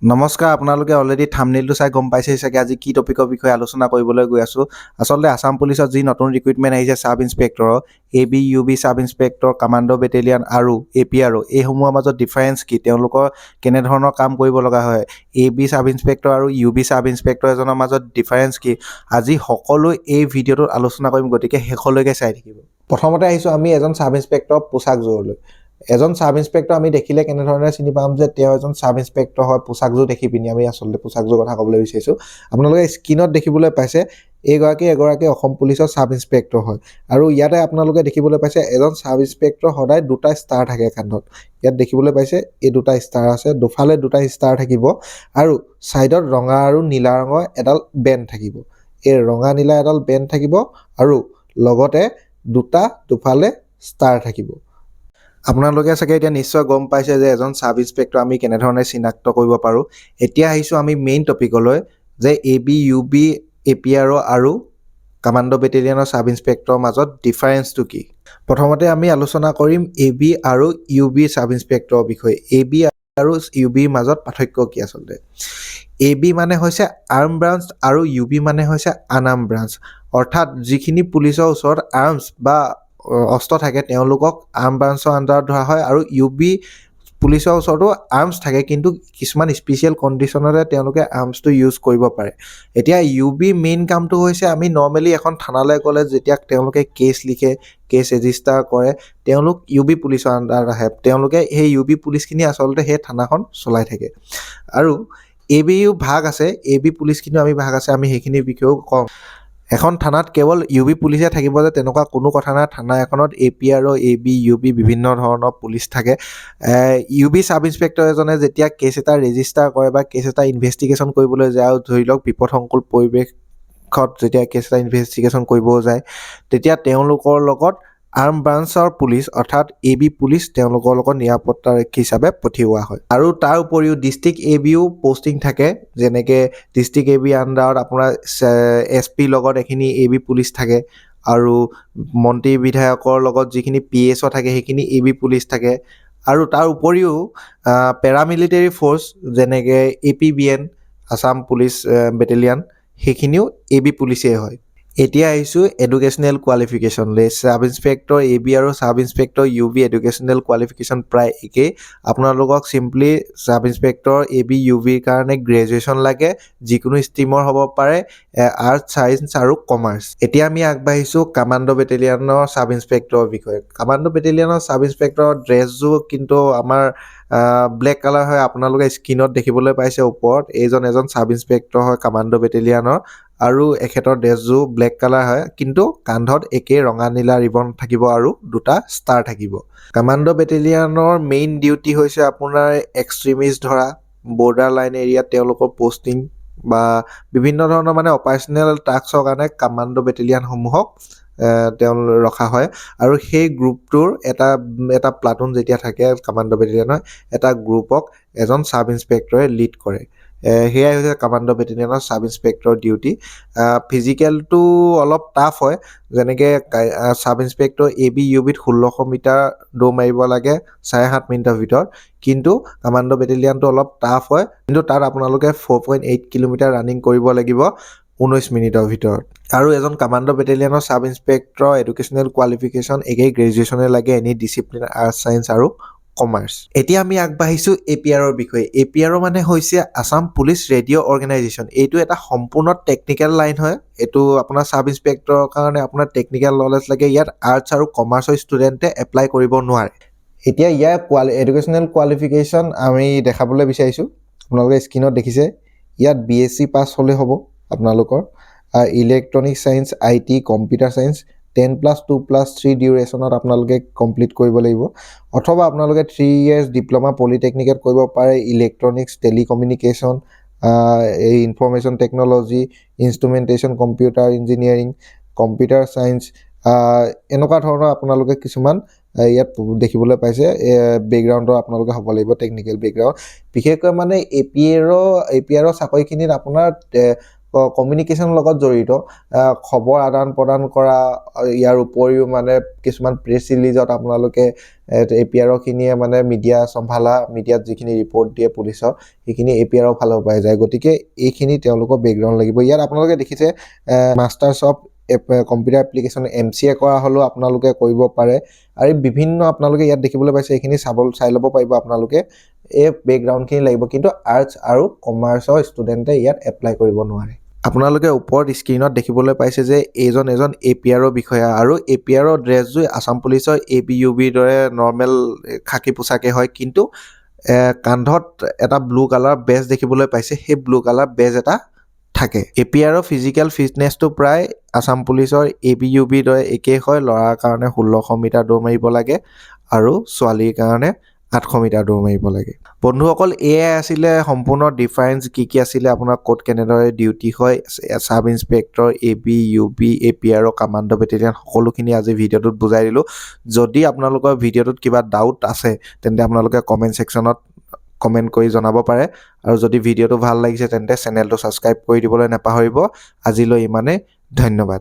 নমস্কাৰ, আপোনালোকে অলৰেডি থাম্বনেইলটো চাই গম পাইছেই চাগে আজি কি টপিকৰ বিষয়ে আলোচনা কৰিবলৈ গৈ আছোঁ। আচলতে আছাম পুলিচত যি নতুন ৰিক্ৰুইটমেণ্ট আহিছে ছাব ইন্সপেক্টৰৰ, AB, UB sub inspector, commando battalion আৰু APRO এইসমূহৰ মাজত ডিফাৰেঞ্চ কি, তেওঁলোকৰ কেনেধৰণৰ কাম কৰিব লগা হয়, AB ছাব ইন্সপেক্টৰ আৰু UB ছাব ইন্সপেক্টৰ এজনৰ মাজত ডিফাৰেঞ্চ কি, আজি সকলো এই ভিডিঅ'টোত আলোচনা কৰিম, গতিকে শেষলৈকে চাই থাকিব। প্ৰথমতে আহিছোঁ আমি এজন ছাব ইন্সপেক্টৰৰ পোছাকযোৰলৈ। এজন ছাব ইন্সপেক্টৰ আমি দেখিলে কেনেধৰণে চিনি পাম যে তেওঁ এজন ছাব ইন্সপেক্টৰ হয়, পোছাকযোৰ দেখি পিনি আমি আচলতে পোছাকযোৰ কথা ক'বলৈ বিচাৰিছোঁ। আপোনালোকে স্ক্ৰীনত দেখিবলৈ পাইছে এগৰাকী অসম পুলিচৰ ছাব ইন্সপেক্টৰ হয় আৰু ইয়াতে আপোনালোকে দেখিবলৈ পাইছে এজন ছাব ইন্সপেক্টৰ সদায় দুটা ষ্টাৰ থাকে কান্ধত। ইয়াত দেখিবলৈ পাইছে এই দুটা ষ্টাৰ আছে, দুফালে দুটা ষ্টাৰ থাকিব আৰু ছাইডত ৰঙা আৰু নীলা ৰঙৰ এডাল বেণ্ড থাকিব। এই ৰঙা নীলা এডাল বেণ্ড থাকিব আৰু লগতে দুফালে ষ্টাৰ থাকিব। আপোনালোকে চাগে এতিয়া নিশ্চয় গম পাইছে যে এজন ছাব ইন্সপেক্টৰ আমি কেনেধৰণে চিনাক্ত কৰিব পাৰোঁ। এতিয়া আহিছোঁ আমি মেইন টপিকলৈ যে AB, UB, APRO আৰু কামাণ্ডো বেটেলিয়ানৰ ছাব ইন্সপেক্টৰৰ মাজত ডিফাৰেঞ্চটো কি। প্ৰথমতে আমি আলোচনা কৰিম AB আৰু UB ছাব ইন্সপেক্টৰৰ বিষয়ে। AB আৰু UBৰ মাজত পাৰ্থক্য কি আচলতে। AB মানে হৈছে আৰ্ম ব্ৰাঞ্চ আৰু UB মানে হৈছে আনআৰ্ম ব্ৰাঞ্চ, অৰ্থাৎ যিখিনি পুলিচৰ ওচৰত আৰ্মছ বা অস্ত্ৰ থাকে তেওঁলোকক আৰ্ম ব্ৰাঞ্চৰ আণ্ডাৰত ধৰা হয় আৰু UB পুলিচৰ ওচৰতো আৰ্মছ থাকে, কিন্তু কিছুমান স্পেচিয়েল কণ্ডিশ্যনতে তেওঁলোকে আৰ্মছটো ইউজ কৰিব পাৰে। এতিয়া UB মেইন কামটো হৈছে আমি নৰ্মেলি এখন থানালৈ গ'লে যেতিয়া তেওঁলোকে কেছ লিখে, কেছ ৰেজিষ্টাৰ কৰে, তেওঁলোক UB পুলিচৰ আণ্ডাৰত আহে। তেওঁলোকে সেই UB পুলিচখিনি আচলতে সেই থানাখন চলাই থাকে। আৰু ABও ভাগ আছে, AB পুলিচখিনিও আমি ভাগ আছে, আমি সেইখিনিৰ বিষয়েও কম। এখন থানাত কেৱল UB পুলিচে থাকিব যে তেনেকুৱা কোনো কথা নাই। থানা এখনত APRO, AB, UB বিভিন্ন ধৰণৰ পুলিচ থাকে। UB ছাব ইন্সপেক্টৰ এজনে যেতিয়া কেছ এটা ৰেজিষ্টাৰ কৰে বা কেছ এটা ইনভেষ্টিগেশ্যন কৰিবলৈ যায়, ধৰি লওক বিপদসংকুল পৰিৱেশত যেতিয়া কেছ এটা ইনভেষ্টিগেশ্যন কৰিব যায়, তেতিয়া তেওঁলোকৰ লগত আৰ্ম ব্ৰাঞ্চৰ পুলিচ অৰ্থাৎ AB পুলিচ তেওঁলোকৰ লগত নিৰাপত্তাৰক্ষী হিচাপে পঠিওৱা হয়। আৰু তাৰ উপৰিও ডিষ্ট্ৰিক্ট ABও পষ্টিং থাকে, যেনেকৈ ডিষ্ট্ৰিক্ট AB আণ্ডাৰত আপোনাৰ SP লগত এইখিনি AB পুলিচ থাকে আৰু মন্ত্ৰী বিধায়কৰ লগত যিখিনি PSO থাকে সেইখিনি AB পুলিচ থাকে। আৰু তাৰ উপৰিও পেৰামিলিটাৰী ফ'ৰ্চ যেনেকৈ APBN আছাম পুলিচ বেটেলিয়ান সেইখিনিও AB পুলিচেই হয়। এতিয়া আহিছোঁ এডুকেশ্যনেল কোৱালিফিকেশ্যনলৈ। ছাব ইন্সপেক্টৰ AB আৰু sub inspector UB educational qualification প্ৰায় একেই। আপোনালোকক চিম্পলি ছাব ইন্সপেক্টৰ AB, UBৰ কাৰণে গ্ৰেজুৱেশ্যন লাগে, যিকোনো ষ্ট্ৰীমৰ হ'ব পাৰে, আৰ্টছ, ছায়েন্স আৰু কমাৰ্চ। এতিয়া আমি আগবাঢ়িছোঁ কামাণ্ডো বেটেলিয়ানৰ ছাব ইন্সপেক্টৰৰ বিষয়ে। কামাণ্ডো বেটেলিয়ানৰ ছাব ইন্সপেক্টৰৰ ড্ৰেছযোৰ কিন্তু আমাৰ ব্লেক কালাৰ হয়। আপোনালোকে স্ক্ৰীনত দেখিবলৈ পাইছে ওপৰত এজন ছাব ইন্সপেক্টৰ হয় কামাণ্ডো বেটেলিয়ানৰ আৰু এখেতৰ ড্ৰেছযোৰ ব্লেক কালাৰ হয়, কিন্তু কান্ধত একেই ৰঙা নীলা ৰিবন থাকিব আৰু দুটা ষ্টাৰ থাকিব। কামাণ্ডো বেটেলিয়ানৰ মেইন ডিউটি হৈছে আপোনাৰ এক্সট্ৰিমিষ্ট ধৰা, বৰ্ডাৰ লাইন এৰিয়াত তেওঁলোকৰ পষ্টিং বা বিভিন্ন ধৰণৰ মানে অপাৰেশ্যনেল টাস্কৰ কাৰণে কামাণ্ডো বেটেলিয়ানসমূহক তেওঁ ৰখা হয়। আৰু সেই গ্ৰুপটোৰ এটা প্লাটুন যেতিয়া থাকে কামাণ্ডো বেটেলিয়ানৰ, এটা গ্ৰুপক এজন ছাব ইন্সপেক্টৰে লিড কৰে। সেয়াই হৈছে কামাণ্ডো বেটেলিয়ানৰ ছাব ইন্সপেক্টৰ ডিউটি। ফিজিকেলটো অলপ টাফ হয়, যেনেকৈ ছাব ইন্সপেক্টৰ AB, UBত 1600 মিটাৰ দৌৰ মাৰিব লাগে 7.5 মিনিটৰ ভিতৰত, কিন্তু কামাণ্ডো বেটেলিয়ানটো অলপ টাফ হয়, কিন্তু তাত আপোনালোকে 4.8 কিলোমিটাৰ ৰানিং কৰিব লাগিব 19 মিনিটৰ ভিতৰত। আৰু এজন কামাণ্ডো বেটেলিয়ানৰ ছাব ইন্সপেক্টৰ এডুকেশ্যনেল কোৱালিফিকেশ্যন একেই, গ্ৰেজুৱেশ্যনে লাগে, এনি ডিচিপ্লিন আৰ্টছ, ছায়েন্স আৰু কমাৰ্চ। এতিয়া আমি আগবাঢ়িছোঁ APROৰ বিষয়ে। APRO মানে হৈছে আছাম পুলিচ ৰেডিঅ' অৰ্গেনাইজেশ্যন। এইটো এটা সম্পূৰ্ণ টেকনিকেল লাইন হয়। এইটো আপোনাৰ ছাব ইন্সপেক্টৰৰ কাৰণে আপোনাৰ টেকনিকেল নলেজ লাগে। ইয়াত আৰ্টছ আৰু কমাৰ্চৰ ষ্টুডেণ্টে এপ্লাই কৰিব নোৱাৰে। এতিয়া ইয়াৰ এডুকেশ্যনেল কোৱালিফিকেশ্যন আমি দেখাবলৈ বিচাৰিছোঁ। আপোনালোকে স্ক্ৰীনত দেখিছে, ইয়াত BSc পাছ হ'লে হ'ব আপোনালোকৰ। Electronic science, IT, computer science 10+2+3 ডিউৰেশ্যনত আপোনালোকে কমপ্লিট কৰিব লাগিব, অথবা আপোনালোকে 3 years ডিপ্ল'মা পলিটেকনিকেত কৰিব পাৰে, ইলেক্ট্ৰনিক্স, টেলিকমিউনিকেশ্যন, এই information technology, instrumentation, computer engineering, computer science, এনেকুৱা ধৰণৰ আপোনালোকে কিছুমান ইয়াত দেখিবলৈ পাইছে। বেকগ্ৰাউণ্ডৰ আপোনালোকে হ'ব লাগিব টেকনিকেল বেকগ্ৰাউণ্ড। বিশেষকৈ মানে APRO চাকৰিখিনিত আপোনাৰ কমিউনিকেশ্যনৰ লগত জড়িত খবৰ আদান প্ৰদান কৰা ইয়াৰ উপৰিও মানে কিছুমান প্ৰেছ ৰিলিজত আপোনালোকে APRখিনিয়ে মানে মিডিয়া চম্ভালা মিডিয়াত যিখিনি ৰিপৰ্ট দিয়ে পুলিচৰ সেইখিনি APRৰ ফালৰ পৰাই যায় গতিকে এইখিনি তেওঁলোকৰ বেকগ্ৰাউণ্ড লাগিব ইয়াত আপোনালোকে দেখিছে masters of computer application MCA কৰা হ'লেও আপোনালোকে কৰিব পাৰে আৰু বিভিন্ন আপোনালোকে ইয়াত দেখিবলৈ পাইছে এইখিনি চাই ল'ব পাৰিব আপোনালোকে এই বেকগ্ৰাউণ্ডখিনি লাগিব কিন্তু আৰ্টছ আৰু কমাৰ্চৰ ষ্টুডেণ্টে ইয়াত এপ্লাই কৰিব নোৱাৰে আপোনালোকে ওপৰত স্ক্ৰীনত দেখিবলৈ পাইছে যে এজন APRৰ বিষয়া আৰু APRৰ ড্ৰেছযোৰ আছাম পুলিচৰ ABUBৰ দৰে নৰ্মেল খাকী পোছাকে হয় কিন্তু কান্ধত এটা ব্লু কালাৰ বেজ দেখিবলৈ পাইছে সেই ব্লু কালাৰ বেজ এটা থাকে APRৰ ফিজিকেল ফিটনেছটো প্ৰায় আছাম পুলিচৰ ABUBৰ দৰে একেই হয় ল'ৰাৰ কাৰণে 1600 মিটাৰ দৌৰ মাৰিব লাগে আৰু ছোৱালীৰ কাৰণে 800 মিটাৰ দৌৰ মাৰিব লাগে বন্ধুসকল এয়াই আছিলে সম্পূৰ্ণ ডিফাৰেন্স কি আছিলে আপোনাৰ ক'ত কেনেদৰে ডিউটি হয় sub inspector ABUB APR commando battalion সকলোখিনি আজি ভিডিঅ'টোত বুজাই দিলোঁ যদি আপোনালোকৰ ভিডিঅ'টোত কিবা ডাউট আছে তেন্তে আপোনালোকে কমেণ্ট ছেকশ্যনত কমেণ্ট কৰি জনাব পাৰে আৰু যদি ভিডিঅ'টো ভাল লাগিছে তেন্তে চেনেলটো ছাবস্ক্ৰাইব কৰি দিবলৈ নাপাহৰিব আজিলৈ ইমানে ধন্যবাদ